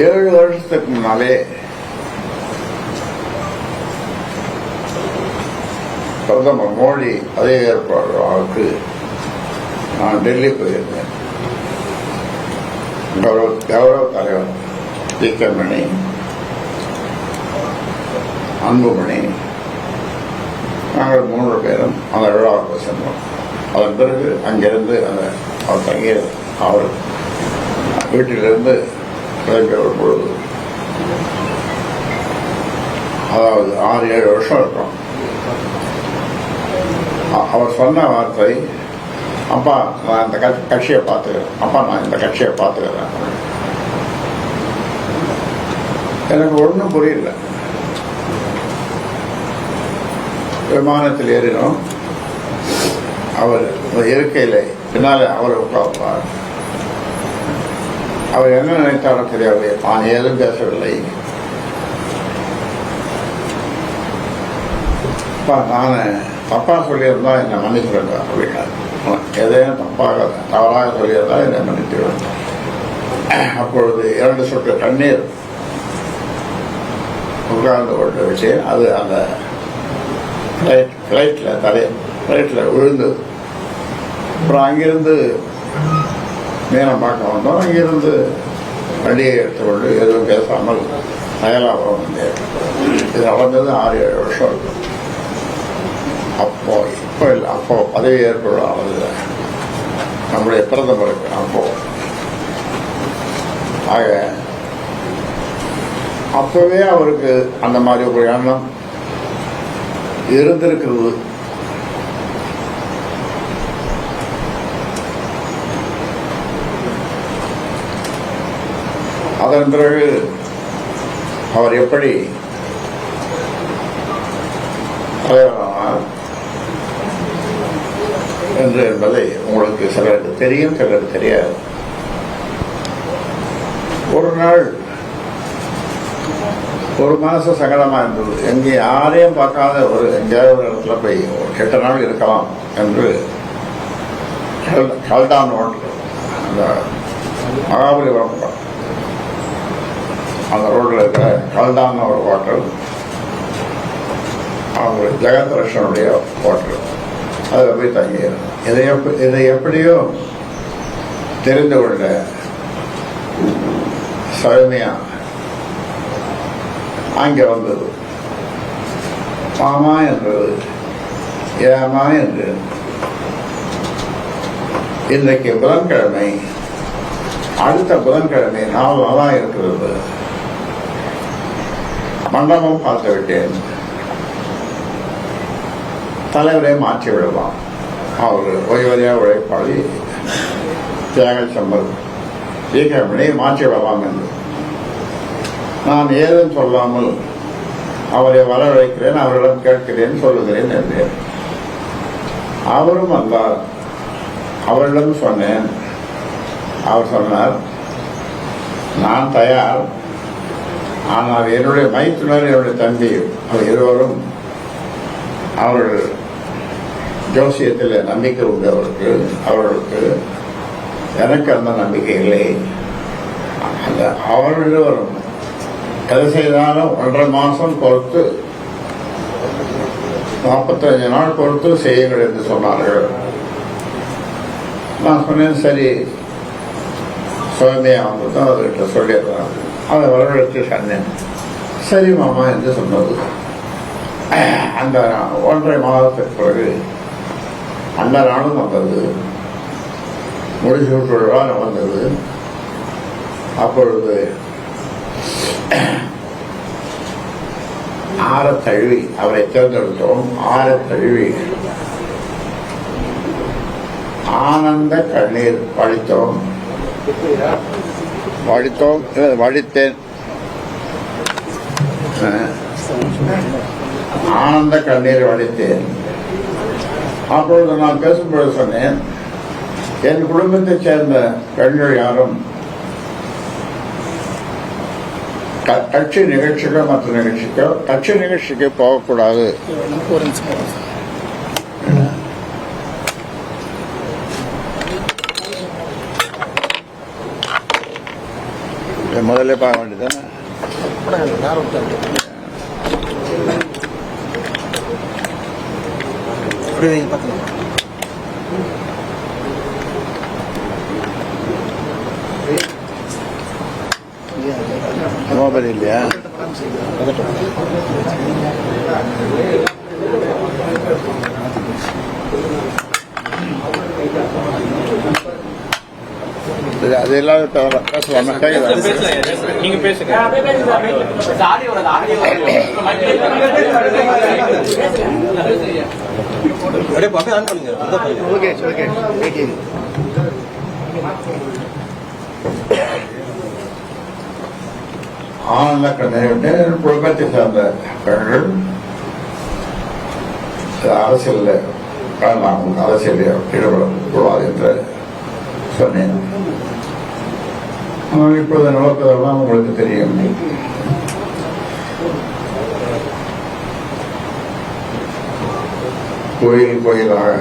7 வருஷத்துக்கு முன்னாலே பிரதமர் மோடி அதே ஏற்பாடு நான் டெல்லி போயிருந்தேன். கௌரவ தலைவர் மணி, அன்புமணி, நாங்கள் 3 பேரும் அந்த விழாவுக்கு சென்றோம். அதன் பிறகு அங்கிருந்து அவர் தங்கிய அவர் வீட்டிலிருந்து கிளம்பி வரும்பொழுது, அதாவது 6-7 வருஷம் இருக்கும், அவர் சொன்ன வார்த்தை, அப்பா நான் இந்த கட்சியை பார்த்துக்கிறேன், அப்பா நான் இந்த கட்சியை பார்த்துக்கிறேன். எனக்கு ஒன்றும் புரியல. விமானத்தில் ஏறினோம். அவர் இருக்கையில் பின்னால அவர் உட்கார்ந்தார். அவர் என்ன நினைத்தாரோ தெரியாது, நான் ஏதும் பேசவில்லை. நான் தப்பா சொல்லியிருந்தா என்னை மன்னிச்சுருங்க அப்படின்னா, எதையும் தவறாக சொல்லியிருந்தா என்னை மன்னித்துவிடும். அப்பொழுது 2 சொட்டு தண்ணீர் உட்கார்ந்து கொண்டு வச்சு அது அந்த ஃப்ளைட்டில் விழுந்தது. அப்புறம் அங்கிருந்து நேரம் பார்க்க வந்தோம். அங்கிருந்து வண்டியை எடுத்துக்கொண்டு எதுவும் பேசாமல் அயலாபுரம் வந்தேன். இது நடந்தது 6-7 வருஷம் இருக்கும். இப்போ இல்லை, அப்போ பதவி ஏற்படாது நம்முடைய பிரதமருக்கு. அப்போ ஆக அப்பவே அவருக்கு அந்த மாதிரி ஒரு எண்ணம் இருந்திருக்கிறது. அதன் பிறகு அவர் எப்படி என்று என்பதை உங்களுக்கு சிலருக்கு தெரியும், சிலருக்கு தெரியாது. ஒரு நாள் ஒரு மாசம் சங்கடமா இருந்தது. எங்கே யாரையும் பார்க்காத எங்கேயாவது ஒரு இடத்துல போய் 8 நாள் இருக்கலாம் என்று கல்டான் ரோட்டில், அந்த மகாபலிபுரம் அந்த ரோட்டில் இருக்கிற கல்டான் ஒரு ஹோட்டல், அவங்க ஜெகத்ரட்சனுடைய ஹோட்டல், அதில் போய் தங்கியிருந்தோம். இதை எப்படியோ தெரிந்து கொண்ட சௌமியா அங்கே வந்தது. மாமா என்றது, ஏமா என்று. இன்றைக்கு புதன்கிழமை, அடுத்த புதன்கிழமை 4 நாளாக இருக்கிறது. மண்டபம் பார்த்து விட்டேன். தலைவரை மாற்றி விடலாம். அவர் ஓய்வதியாக உழைப்பாளி தியாக சம்பல் தீகமணி மாற்றி விடலாம் என்று நான் ஏதும் சொல்லாமல் அவரை வரவழைக்கிறேன், அவரிடம் கேட்கிறேன், சொல்லுகிறேன் என்றேன். அவரும் வந்தார். அவரிடம் சொன்னேன். அவர் சொன்னார், நான் தயார், ஆனால் என்னுடைய மைத்துனர், என்னுடைய தம்பி, அவர் இருவரும் அவர்கள் ஜோசியத்தில் நம்பிக்கை உண்டு அவர்களுக்கு. எனக்கு அந்த நம்பிக்கை இல்லை. அந்த அவர்கள் இருவரும் எதை செய்தாலும் 1.5 மாசம் பொறுத்து, 45 நாள் பொறுத்து செய்யுங்கள் என்று சொன்னார்கள். நான் சொன்னேன், சரி சௌமியா வந்து அவர்கிட்ட சொல்லிடுறாங்க. அதை வரவழைத்து சொன்னேன். சரி மாமா என்று சொன்னது. அந்த 1.5 மாதத்துக்கு பிறகு அந்த நாளும் வந்தது. முடிச்சு விழா வந்தது. அப்பொழுது ஆரத்தழுவி அவரை தேர்ந்தெடுத்தோம். ஆரத்தழுவி ஆனந்த கண்ணீர் வடித்தேன். ஆனந்த கண்ணீர் வடித்தேன். அப்பொழுது நான் பேசும்பொழுது சொன்னேன், என் குடும்பத்தைச் சேர்ந்த பெண்கள் யாரும் கட்சி நிகழ்ச்சிக்கோ மற்ற நிகழ்ச்சிக்கோ கட்சி நிகழ்ச்சிக்கு போகக்கூடாது. முதல்ல பார்க்க வேண்டியதானே. மொபைல் இல்லையா? அது எல்லாரும் பேசலாம். நீங்க பேசுங்க. ஆனந்த கண்ணீர் குடும்பத்தை சார்ந்த பெண்கள் அரசியலில் அரசியலில் ஈடுபடக்கூடாது என்று சொன்னேன். ஆனால் இப்பொழுது நடப்பதெல்லாம் உங்களுக்கு தெரியும். கோயிலாக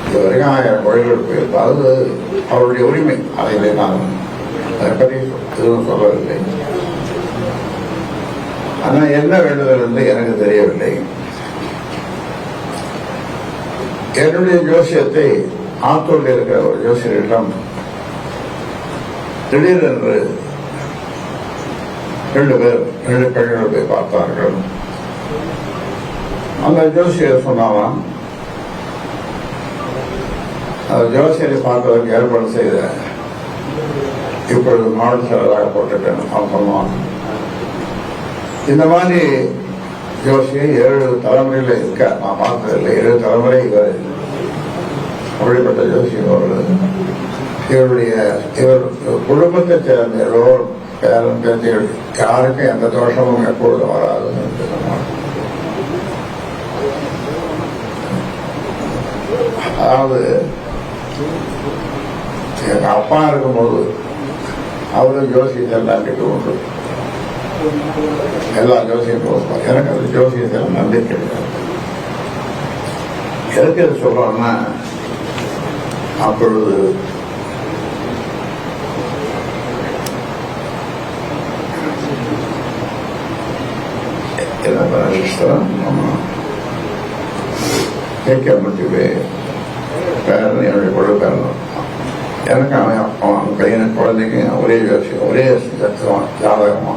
இதுவரைக்கும் 1000 கோயில்கள் போயிருப்பார். அது அவருடைய உரிமை. அதை நான் அதை பற்றி எதுவும் சொல்லவில்லை. ஆனால் என்ன வேண்டுதல் என்று எனக்கு தெரியவில்லை. என்னுடைய ஜோசியத்தை ஆத்தூரில் இருக்கிற ஒரு ஜோசியரிடம் திடீரென்று 2 பெண்கள் போய் பார்த்தார்கள். அந்த ஜோசியர் சொன்னாலாம், அந்த ஜோசியரை பார்ப்பதற்கு ஏற்பாடு செய்த இப்பொழுது மாவட்ட செயலராக போட்டுட்டேன். அவன் சொன்னான், இந்த மாதிரி ஜோசியை 7 தலைமுறையில் இருக்க நான் பார்த்ததில்லை. 7 தலைமுறை இவர் அப்படிப்பட்ட ஜோசியம் அவர்கள். இவர் குடும்பத்தை சேர்ந்த எல்லோரும் பேரன் பேத்திகள் யாருக்கும் எந்த தோஷமும் எப்பொழுதும் வராது. அதாவது எங்க அப்பா இருக்கும்போது அவரும் ஜோசியத்தெல்லாம் கேட்டு உண்டு. எல்லா ஜோசியம் போதும். எனக்கு அது ஜோசியத்தில் நம்பிக்கை கிடையாது. எதுக்கு எது சொல்றோம்னா, அப்பொழுது பேரன் என்னுடைய குழு பேரன். எனக்கு அவன் பையனுக்கு குழந்தைக்கு ஒரே ஜோசியம், ஒரே ஜாதகமா,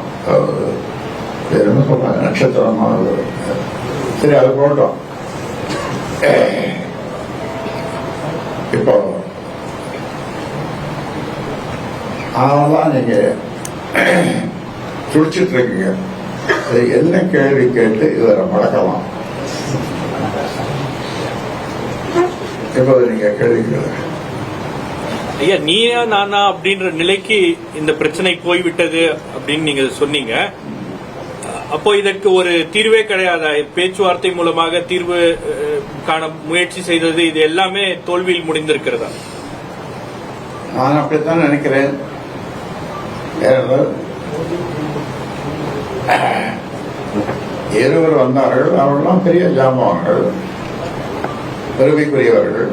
என்ன சொல்றாங்க, நட்சத்திரமா. சரி, அது போட்டோம். இப்போ அதெல்லாம் நீங்க துடிச்சிட்டு இருக்கீங்க. என்ன கேள்வி கேட்டு இவரை மடக்கலாம். இப்போ நீங்க கேள்வி கேளுங்க. ஐயா, நீயா நானா அப்படின்ற நிலைக்கு இந்த பிரச்சனை போய்விட்டது அப்படின்னு நீங்க சொன்னீங்க. அப்போ இதற்கு ஒரு தீர்வே கிடையாது. பேச்சுவார்த்தை மூலமாக தீர்வு காண முயற்சி செய்தது, இது எல்லாமே தோல்வியில் முடிந்திருக்கிறதா? நான் அப்படித்தான் நினைக்கிறேன். இருவர் வந்தார்கள். அவர்களெல்லாம் பெரிய ஜாம்பவான்கள், பெருமைக்குரியவர்கள்.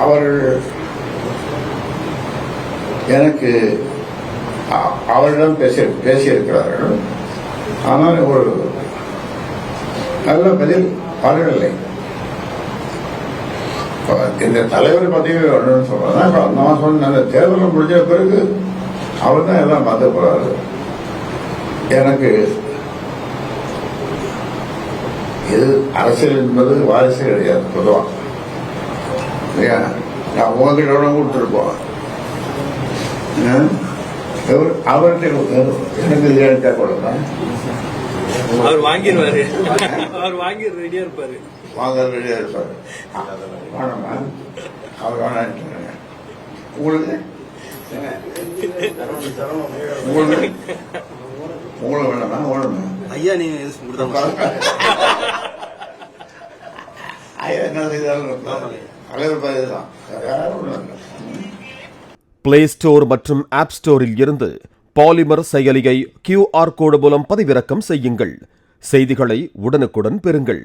அவர்கள் எனக்கு அவரிடம் பேசியிருக்கிறார்கள். ஆனால் ஒரு நல்ல பதில் வரவில்லை. இந்த தலைவர் பதவி வேணும்னு சொல்றேன். நான் சொன்ன அந்த தேர்தல் முடிஞ்ச பிறகு அவர் தான் எல்லாம் பார்த்து போறாரு. எனக்கு இது அரசியல் என்பது வாரிசு கிடையாது. பொதுவா நான் உங்ககிட்ட கொடுத்துருப்போம். அவர்கிட்ட எனக்கு ஏழா கொடுப்பேன். அவர் வாங்கிடுவாரு. அவர் வாங்கி ரெடியா இருப்பாரு. வாங்க ரெடியா இருப்பாரு. வேணாமா? அவர் வேணாம். உங்களுக்கு உங்களுக்கு வேணாமா? வேணுமா? ஐயா, நீங்க ஐயா என்ன செய்தாலும் தலைவர் பதவி தான். பிளே ஸ்டோர் மற்றும் ஆப் ஸ்டோரில் இருந்து பாலிமர் செயலியை QR கோடு மூலம் பதிவிறக்கம் செய்யுங்கள். செய்திகளை உடனுக்குடன் பெறுங்கள்.